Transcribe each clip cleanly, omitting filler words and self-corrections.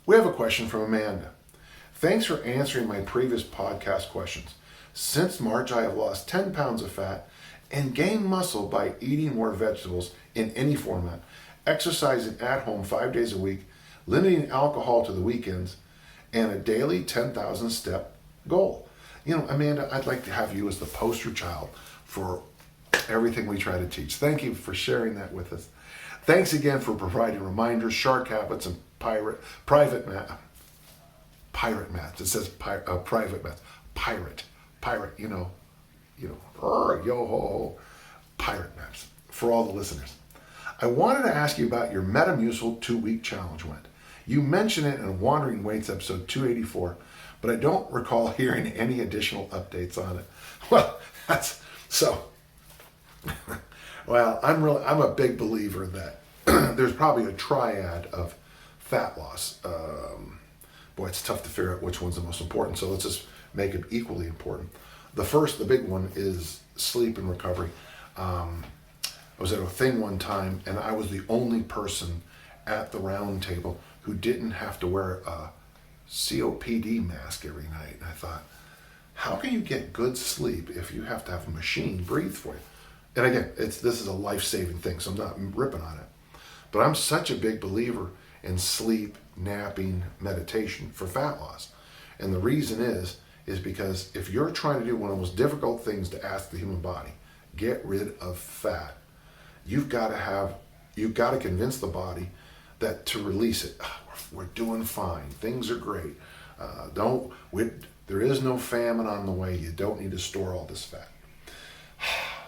We have a question from Amanda. Thanks for answering my previous podcast questions. Since March, I have lost 10 pounds of fat and gained muscle by eating more vegetables in any format, exercising at home 5 days a week, limiting alcohol to the weekends, and a daily 10,000 step goal. You know, Amanda, I'd like to have you as the poster child for everything we try to teach. Thank you for sharing that with us. Thanks again for providing reminders, shark habits, and private maths. It says private maths. Pirate, yo ho ho, pirate maps for all the listeners. I wanted to ask you about your Metamucil 2-week challenge went. You mentioned it in Wandering Weights episode 284, but I don't recall hearing any additional updates on it. Well, that's so. Well, I'm a big believer that there's probably a triad of fat loss. Boy, it's tough to figure out which one's the most important, so let's just make it equally important. The big one is sleep and recovery. I was at a thing one time, and I was the only person at the round table who didn't have to wear a COPD mask every night. And I thought, how can you get good sleep if you have to have a machine breathe for you? And again, this is a life-saving thing, so I'm not ripping on it. But I'm such a big believer in sleep, napping, meditation for fat loss. And the reason is because if you're trying to do one of the most difficult things to ask the human body, get rid of fat, you've got to convince the body that to release it. We're doing fine. Things are great. There is no famine on the way. You don't need to store all this fat.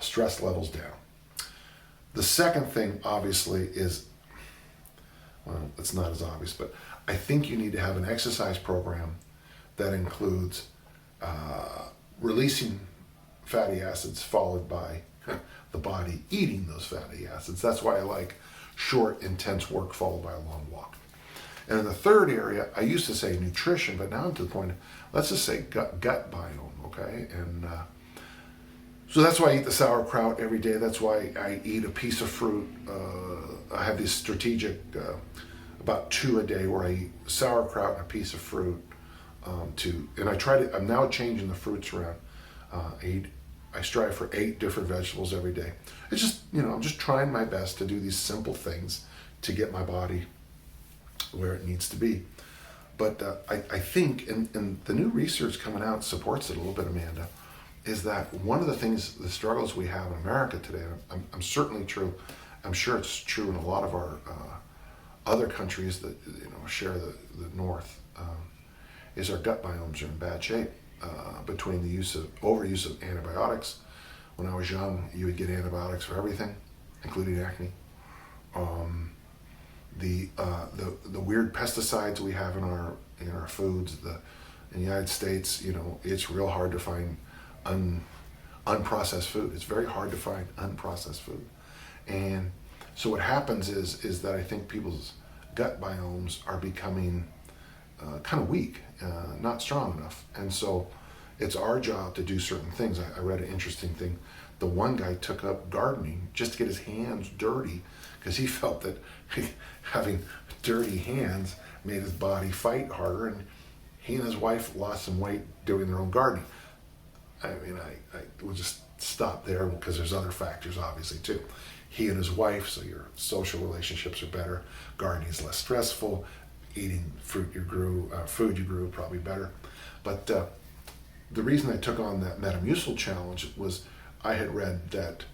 Stress levels down. The second thing, obviously, is, well, it's not as obvious, but I think you need to have an exercise program that includes releasing fatty acids followed by the body eating those fatty acids. That's why I like short, intense work followed by a long walk. And in the third area, I used to say nutrition, but now I'm to the point of, let's just say gut biome, okay? And so that's why I eat the sauerkraut every day. That's why I eat a piece of fruit. I have these strategic, about 2 a day, where I eat sauerkraut and a piece of fruit. I'm now changing the fruits around. I strive for 8 different vegetables every day. It's just, I'm just trying my best to do these simple things to get my body where it needs to be. But I think, and the new research coming out supports it a little bit, Amanda, is that one of the struggles we have in America today, I'm certainly true, I'm sure it's true in a lot of our other countries that share the North, is our gut biomes are in bad shape. Between the overuse of antibiotics. When I was young, you would get antibiotics for everything, including acne. The weird pesticides we have in our foods. In the United States, it's real hard to find unprocessed food. It's very hard to find unprocessed food. And so what happens is that I think people's gut biomes are becoming kind of weak, not strong enough. And so it's our job to do certain things. I read an interesting thing. The one guy took up gardening just to get his hands dirty because he felt that having dirty hands made his body fight harder, and he and his wife lost some weight doing their own gardening. I mean, I will just stop there because there's other factors obviously too. He and his wife, so your social relationships are better, gardening is less stressful, eating food you grew probably better. But the reason I took on that Metamucil challenge was I had read that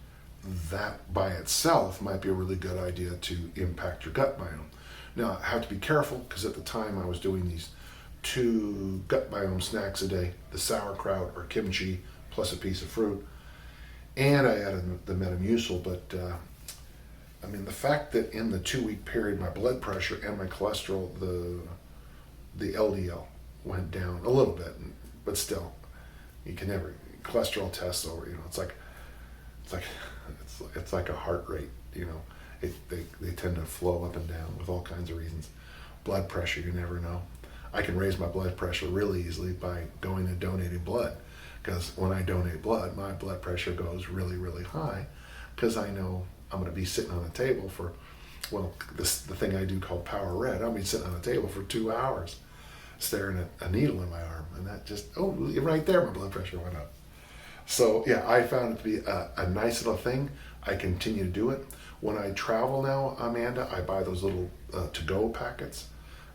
by itself might be a really good idea to impact your gut biome. Now, I have to be careful because at the time I was doing these 2 gut biome snacks a day, the sauerkraut or kimchi plus a piece of fruit, and I added the Metamucil. But the fact that in the 2-week period my blood pressure and my cholesterol, the LDL went down a little bit, but still, you can never cholesterol tests over. It's like a heart rate. They tend to flow up and down with all kinds of reasons. Blood pressure, you never know. I can raise my blood pressure really easily by going and donating blood, because when I donate blood, my blood pressure goes really, really high, because I know I'm going to be sitting on a table for well, the thing I do called Power Red, I'll be sitting on a table for 2 hours staring at a needle in my arm, and that just, right there my blood pressure went up. So yeah, I found it to be a nice little thing. I continue to do it. When I travel now, Amanda, I buy those little to-go packets.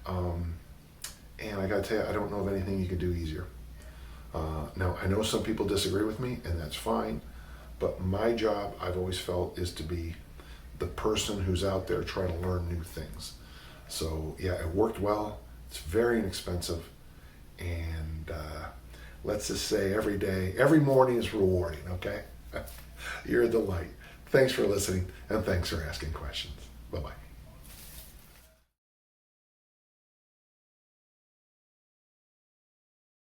And I gotta tell you, I don't know of anything you could do easier. Now, I know some people disagree with me, and that's fine, but my job, I've always felt, is to be the person who's out there trying to learn new things. So yeah, it worked well. It's very inexpensive, and let's just say every morning is rewarding, okay? You're a delight. Thanks for listening, and thanks for asking questions. Bye-bye.